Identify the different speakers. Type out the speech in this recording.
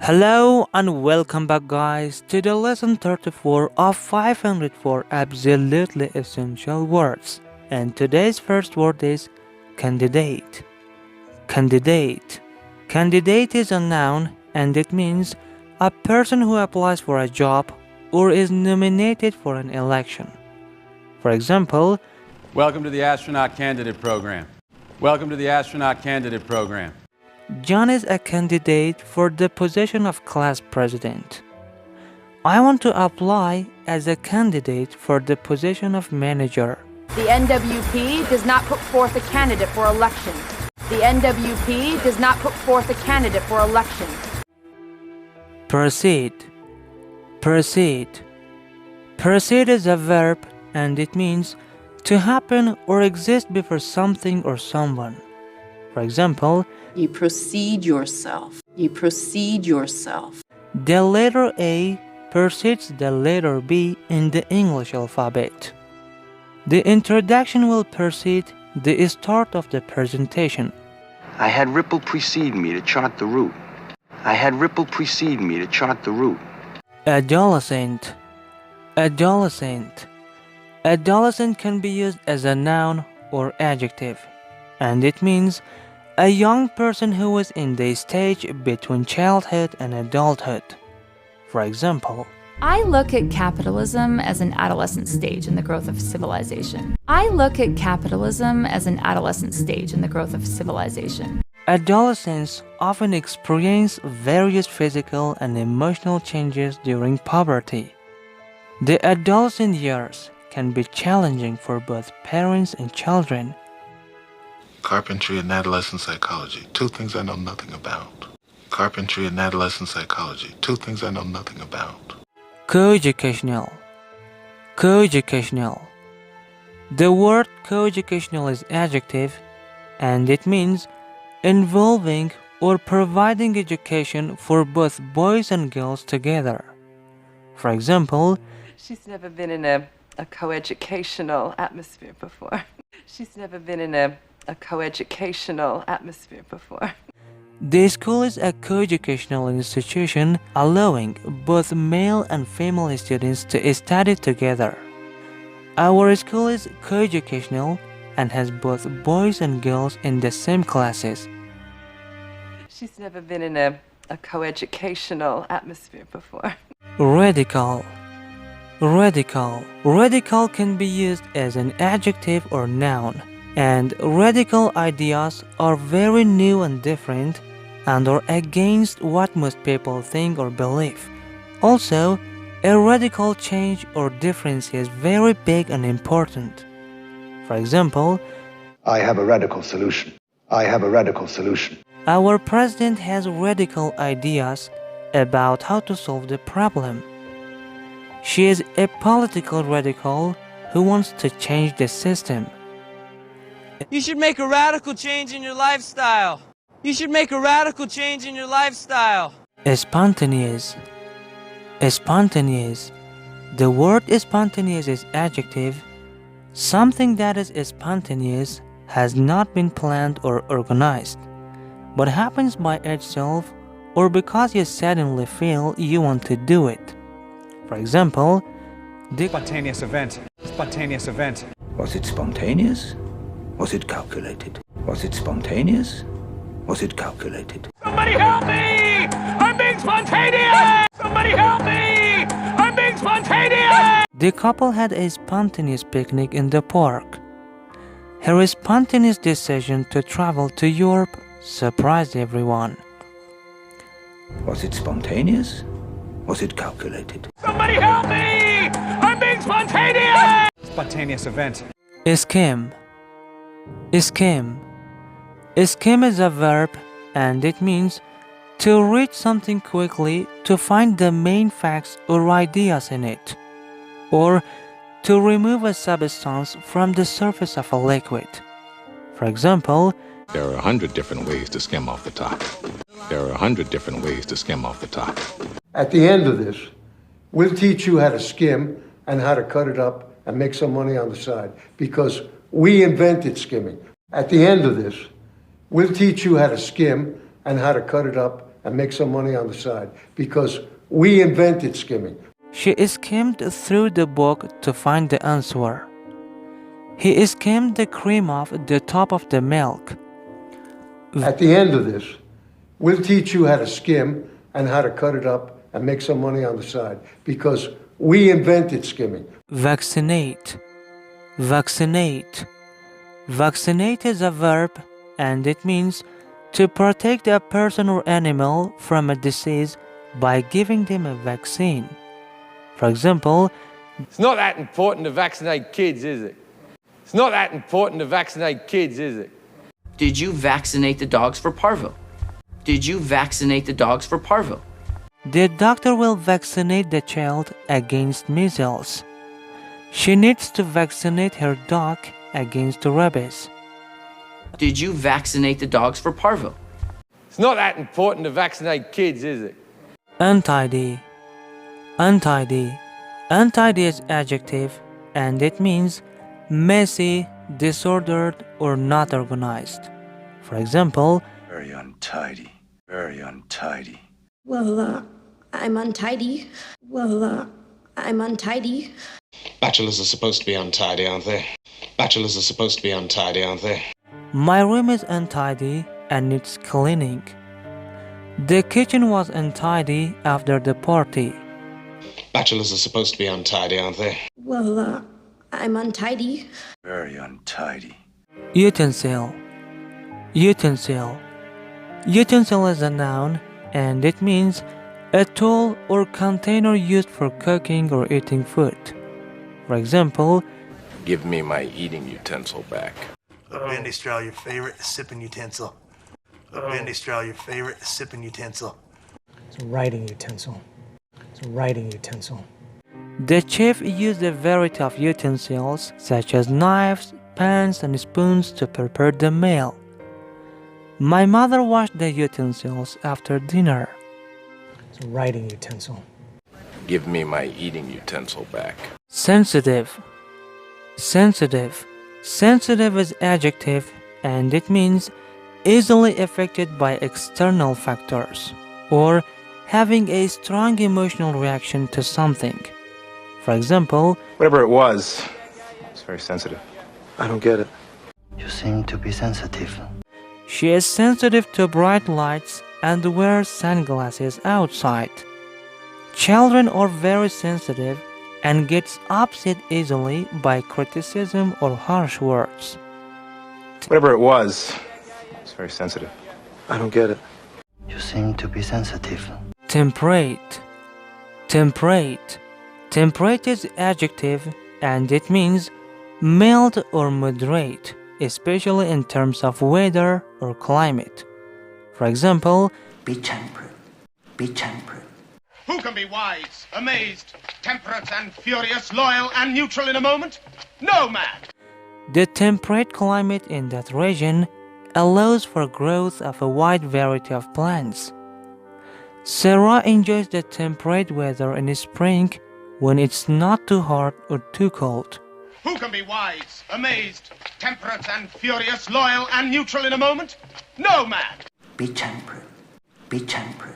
Speaker 1: Hello and welcome back guys to the lesson 34 of 504 absolutely essential words. And today's first word is candidate. Candidate. Candidate is a noun and it means a person who applies for a job or is nominated for an election. For example,
Speaker 2: welcome to the astronaut candidate program. Welcome to the astronaut candidate program.
Speaker 1: John is a candidate for the position of class president. I want to apply as a candidate for the position of manager.
Speaker 3: The NWP does not put forth a candidate for election. The NWP does not put forth a candidate for election.
Speaker 1: Proceed. Proceed. Proceed is a verb and it means to happen or exist before something or someone. For example,
Speaker 4: you proceed yourself. You proceed yourself.
Speaker 1: The letter A precedes the letter B in the English alphabet. The introduction will precede the start of the presentation.
Speaker 5: I had Ripple precede me to chart the route. I had Ripple precede me to chart the route.
Speaker 1: Adolescent. Adolescent. Adolescent can be used as a noun or adjective, and it means a young person who is in the stage between childhood and adulthood. For example,
Speaker 6: I look at capitalism as an adolescent stage in the growth of civilization. I look at capitalism as an adolescent stage in the growth of civilization.
Speaker 1: Adolescents often experience various physical and emotional changes during puberty. The adolescent years can be challenging for both parents and children.
Speaker 7: Carpentry and adolescent psychology, two things I know nothing about. Carpentry and adolescent psychology, two things I know nothing about.
Speaker 1: Coeducational. Coeducational. The word coeducational is adjective and it means involving or providing education for both boys and girls together. For example,
Speaker 8: she's never been in a coeducational atmosphere before. She's never been in a coeducational atmosphere before.
Speaker 1: The school is a coeducational institution allowing both male and female students to study together. Our school is coeducational and has both boys and girls in the same classes.
Speaker 8: She's never been in a coeducational atmosphere before.
Speaker 1: Radical. Radical. Radical can be used as an adjective or noun. And radical ideas are very new and different and are against what most people think or believe. Also, a radical change or difference is very big and important. For example,
Speaker 9: I have a radical solution. I have a radical solution.
Speaker 1: Our president has radical ideas about how to solve the problem. She is a political radical who wants to change the system.
Speaker 10: You should make a radical change in your lifestyle. You should make a radical change in your lifestyle.
Speaker 1: Spontaneous. Spontaneous. The word spontaneous is adjective. Something that is spontaneous has not been planned or organized, but happens by itself or because you suddenly feel you want to do it. For example, the
Speaker 11: spontaneous event. Spontaneous event.
Speaker 12: Was it spontaneous? Was it calculated? Was it spontaneous? Was it calculated?
Speaker 13: Somebody help me! I'm being spontaneous! Somebody help me! I'm being spontaneous!
Speaker 1: The couple had a spontaneous picnic in the park. Her spontaneous decision to travel to Europe surprised everyone.
Speaker 12: Was it spontaneous? Was it calculated?
Speaker 13: Somebody help me! I'm being spontaneous!
Speaker 11: Spontaneous event.
Speaker 1: Skim. Skim. Skim is a verb and it means to read something quickly to find the main facts or ideas in it, or to remove a substance from the surface of a liquid. For example,
Speaker 7: there are 100 different ways to skim off the top. There are 100 different ways to skim off the top.
Speaker 14: At the end of this, we'll teach you how to skim and how to cut it up and make some money on the side, because we invented skimming. At the end of this, we'll teach you how to skim and how to cut it up and make some money on the side because we invented skimming.
Speaker 1: She skimmed through the book to find the answer. He skimmed the cream off the top of the milk.
Speaker 14: At the end of this, we'll teach you how to skim and how to cut it up and make some money on the side because we invented skimming.
Speaker 1: Vaccinate. Vaccinate. Vaccinate is a verb and it means to protect a person or animal from a disease by giving them a vaccine. For example,
Speaker 15: it's not that important to vaccinate kids, is it? It's not that important to vaccinate kids, is it?
Speaker 16: Did you vaccinate the dogs for parvo? Did you vaccinate the dogs for parvo?
Speaker 1: The doctor will vaccinate the child against measles. She needs to vaccinate her dog against rabies.
Speaker 16: Did you vaccinate the dogs for parvo?
Speaker 15: It's not that important to vaccinate kids, is it?
Speaker 1: Untidy. Untidy. Untidy is adjective and it means messy, disordered, or not organized. For example,
Speaker 5: very untidy, very untidy.
Speaker 17: Well, I'm untidy. Well, I'm untidy.
Speaker 18: Bachelors are supposed to be untidy, aren't they? Bachelors are supposed to be untidy, aren't they?
Speaker 1: My room is untidy and needs cleaning. The kitchen was untidy after the party.
Speaker 18: Bachelors are supposed to be untidy, aren't they?
Speaker 17: Well, I'm untidy.
Speaker 5: Very untidy.
Speaker 1: Utensil. Utensil. Utensil is a noun and it means a tool or container used for cooking or eating food. For example,
Speaker 19: give me my eating utensil back.
Speaker 20: A bendy straw, your favorite sipping utensil. A bendy straw, your favorite sipping utensil.
Speaker 21: It's a writing utensil. It's a writing utensil.
Speaker 1: The chef used a variety of utensils such as knives, pans, and spoons to prepare the meal. My mother washed the utensils after dinner.
Speaker 21: It's a writing utensil.
Speaker 19: Give me my eating utensil back.
Speaker 1: Sensitive. Sensitive. Sensitive is adjective and it means easily affected by external factors or having a strong emotional reaction to something. For example,
Speaker 11: whatever it was, it's very sensitive.
Speaker 9: I don't get it.
Speaker 5: You seem to be sensitive.
Speaker 1: She is sensitive to bright lights and wears sunglasses outside. Children are very sensitive and gets upset easily by criticism or harsh words.
Speaker 11: Whatever it was, it's very sensitive.
Speaker 9: I don't get it.
Speaker 5: You seem to be sensitive.
Speaker 1: Temperate. Temperate. Temperate is adjective and it means mild or moderate, especially in terms of weather or climate. For example,
Speaker 12: be temperate. Be temperate.
Speaker 13: Who can be wise, amazed, temperate and furious, loyal and neutral in a moment? No man!
Speaker 1: The temperate climate in that region allows for growth of a wide variety of plants. Sarah enjoys the temperate weather in spring when it's not too hot or too cold.
Speaker 13: Who can be wise, amazed, temperate and furious, loyal and neutral in a moment? No man!
Speaker 12: Be temperate. Be temperate.